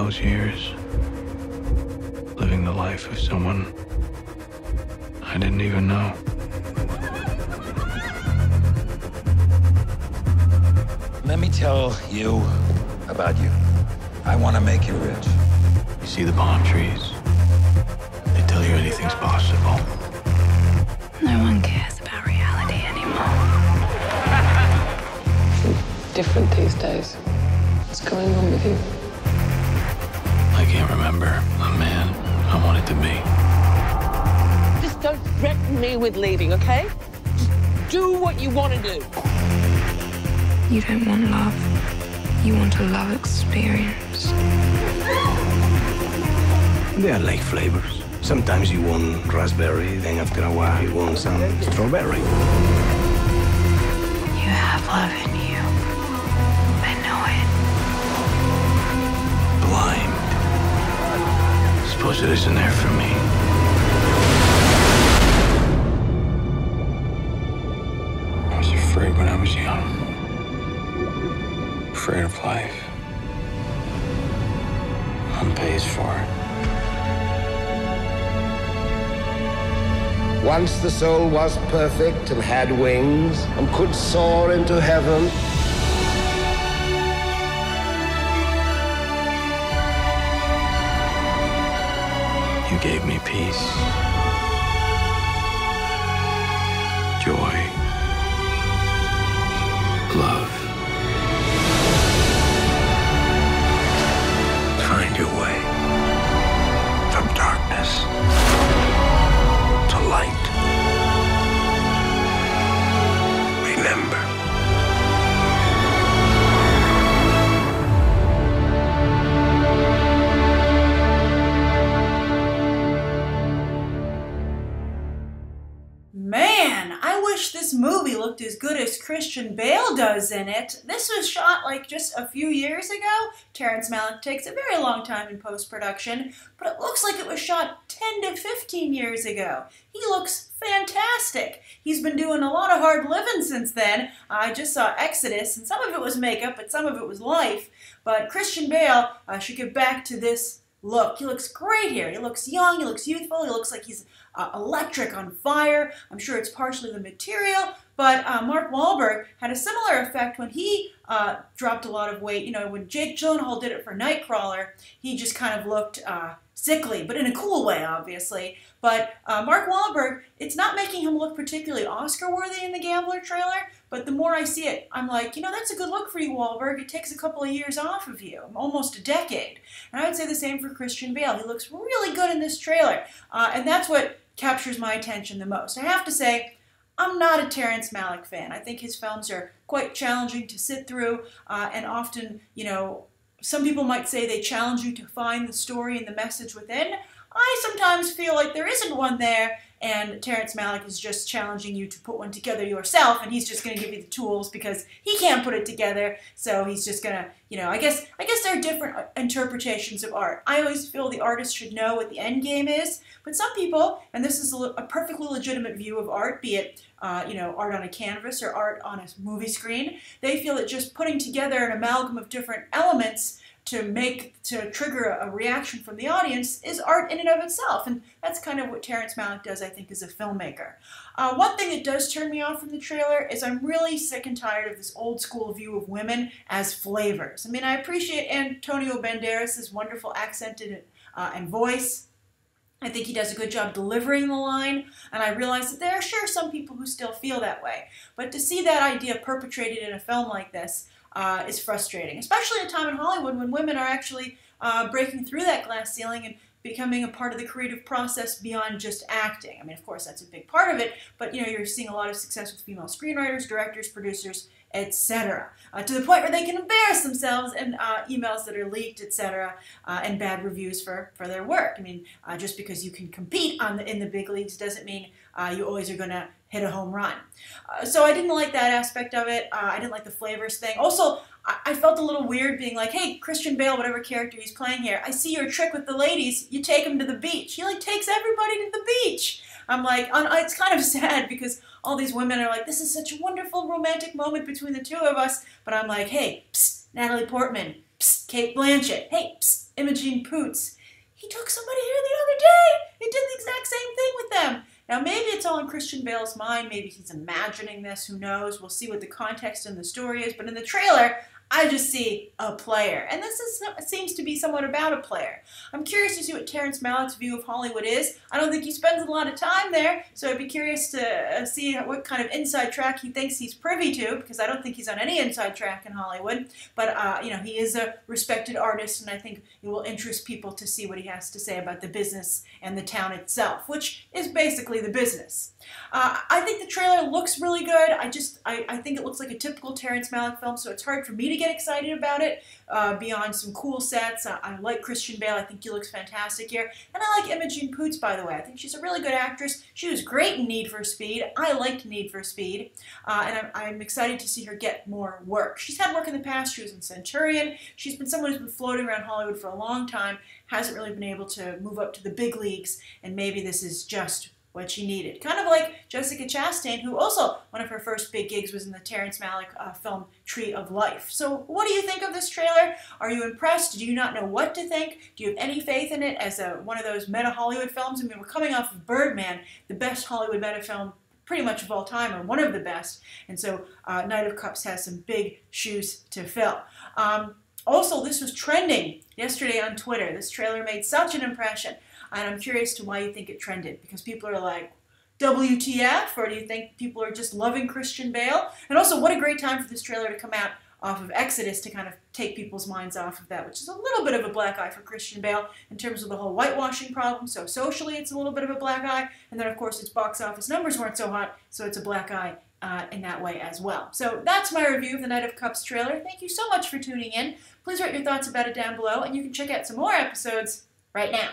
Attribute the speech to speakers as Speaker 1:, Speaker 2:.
Speaker 1: those years living the life of someone I didn't even know.
Speaker 2: Let me tell you about you. I want to make you rich.
Speaker 1: You see the palm trees? They tell you anything's possible.
Speaker 3: No one cares about reality anymore.
Speaker 4: Different these days. What's going on with you?
Speaker 1: I can't remember the man I wanted to be.
Speaker 4: Just don't threaten me with leaving, okay? Just do what you want to do.
Speaker 3: You don't want love. You want a love experience.
Speaker 5: They are like flavors. Sometimes you want raspberry, then after a while you want some strawberry.
Speaker 3: You have love in you. I know it.
Speaker 1: Blind. Suppose it isn't there for me. I was afraid when I was young. Afraid of life. One pays for it.
Speaker 6: Once the soul was perfect and had wings and could soar into heaven.
Speaker 1: You gave me peace, joy, love. Find your way from darkness to light. Remember.
Speaker 7: Man, I wish this movie looked as good as Christian Bale does in it. This was shot like just a few years ago. Terrence Malick takes a very long time in post-production, but it looks like it was shot 10 to 15 years ago. He looks fantastic. He's been doing a lot of hard living since then. I just saw Exodus, and some of it was makeup, but some of it was life. But Christian Bale should get back to this look. He looks great here. He looks young, he looks youthful, he looks like he's electric, on fire. I'm sure it's partially the material, but Mark Wahlberg had a similar effect when he dropped a lot of weight. You know, when Jake Gyllenhaal did it for Nightcrawler, he just kind of looked sickly, but in a cool way, obviously. But Mark Wahlberg, it's not making him look particularly Oscar-worthy in the Gambler trailer, but the more I see it, I'm like, you know, that's a good look for you, Wahlberg. It takes a couple of years off of you, almost a decade. And I would say the same for Christian Bale. He looks really good in this trailer, and that's what captures my attention the most. I have to say, I'm not a Terrence Malick fan. I think his films are quite challenging to sit through, and often, you know, some people might say they challenge you to find the story and the message within. I sometimes feel like there isn't one there, and Terrence Malick is just challenging you to put one together yourself, and he's just going to give you the tools because he can't put it together, so he's just going to, you know, I guess there are different interpretations of art. I always feel the artist should know what the end game is, but some people, and this is a perfectly legitimate view of art, be it, you know, art on a canvas or art on a movie screen, they feel that just putting together an amalgam of different elements to trigger a reaction from the audience is art in and of itself, and that's kind of what Terrence Malick does, I think, as a filmmaker. One thing that does turn me off from the trailer is I'm really sick and tired of this old school view of women as flavors. I mean, I appreciate Antonio Banderas' wonderful accented and voice. I think he does a good job delivering the line, and I realize that there are sure some people who still feel that way. But to see that idea perpetrated in a film like this is frustrating, especially at a time in Hollywood when women are actually breaking through that glass ceiling and becoming a part of the creative process beyond just acting. I mean, of course, that's a big part of it, but you know, you're seeing a lot of success with female screenwriters, directors, producers, etc. To the point where they can embarrass themselves in emails that are leaked, etc., and bad reviews for their work. I mean, just because you can compete in the big leagues doesn't mean you always are going to hit a home run. So I didn't like that aspect of it. I didn't like the flavors thing. Also, I felt a little weird being like, hey, Christian Bale, whatever character he's playing here, I see your trick with the ladies. You take them to the beach. He like takes everybody to the beach. I'm like, it's kind of sad because all these women are like, this is such a wonderful romantic moment between the two of us. But I'm like, hey, psst, Natalie Portman, psst, Cate Blanchett. Hey, psst, Imogen Poots. He took somebody here the other day. He did the exact same thing with them. Now, maybe it's all in Christian Bale's mind. Maybe he's imagining this. Who knows? We'll see what the context in the story is. But in the trailer, I just see a player. And seems to be somewhat about a player. I'm curious to see what Terrence Malick's view of Hollywood is. I don't think he spends a lot of time there, so I'd be curious to see what kind of inside track he thinks he's privy to, because I don't think he's on any inside track in Hollywood. But, he is a respected artist, and I think it will interest people to see what he has to say about the business and the town itself, which is basically the business. I think the trailer looks really good. I think it looks like a typical Terrence Malick film, so it's hard for me to get excited about it beyond some cool sets. I like Christian Bale. I think he looks fantastic here. And I like Imogen Poots, by the way. I think she's a really good actress. She was great in Need for Speed. I liked Need for Speed. And I'm excited to see her get more work. She's had work in the past. She was in Centurion. She's been someone who's been floating around Hollywood for a long time, hasn't really been able to move up to the big leagues, and maybe this is just what she needed. Kind of like Jessica Chastain, who also, one of her first big gigs was in the Terrence Malick film Tree of Life. So what do you think of this trailer? Are you impressed? Do you not know what to think? Do you have any faith in it as one of those meta Hollywood films? I mean, we're coming off of Birdman, the best Hollywood meta film pretty much of all time, or one of the best. And so Knight of Cups has some big shoes to fill. Also, this was trending yesterday on Twitter. This trailer made such an impression. And I'm curious to why you think it trended. Because people are like, WTF? Or do you think people are just loving Christian Bale? And also, what a great time for this trailer to come out off of Exodus to kind of take people's minds off of that, which is a little bit of a black eye for Christian Bale in terms of the whole whitewashing problem. So socially, it's a little bit of a black eye. And then, of course, its box office numbers weren't so hot, so it's a black eye in that way as well. So that's my review of the Knight of Cups trailer. Thank you so much for tuning in. Please write your thoughts about it down below, and you can check out some more episodes right now.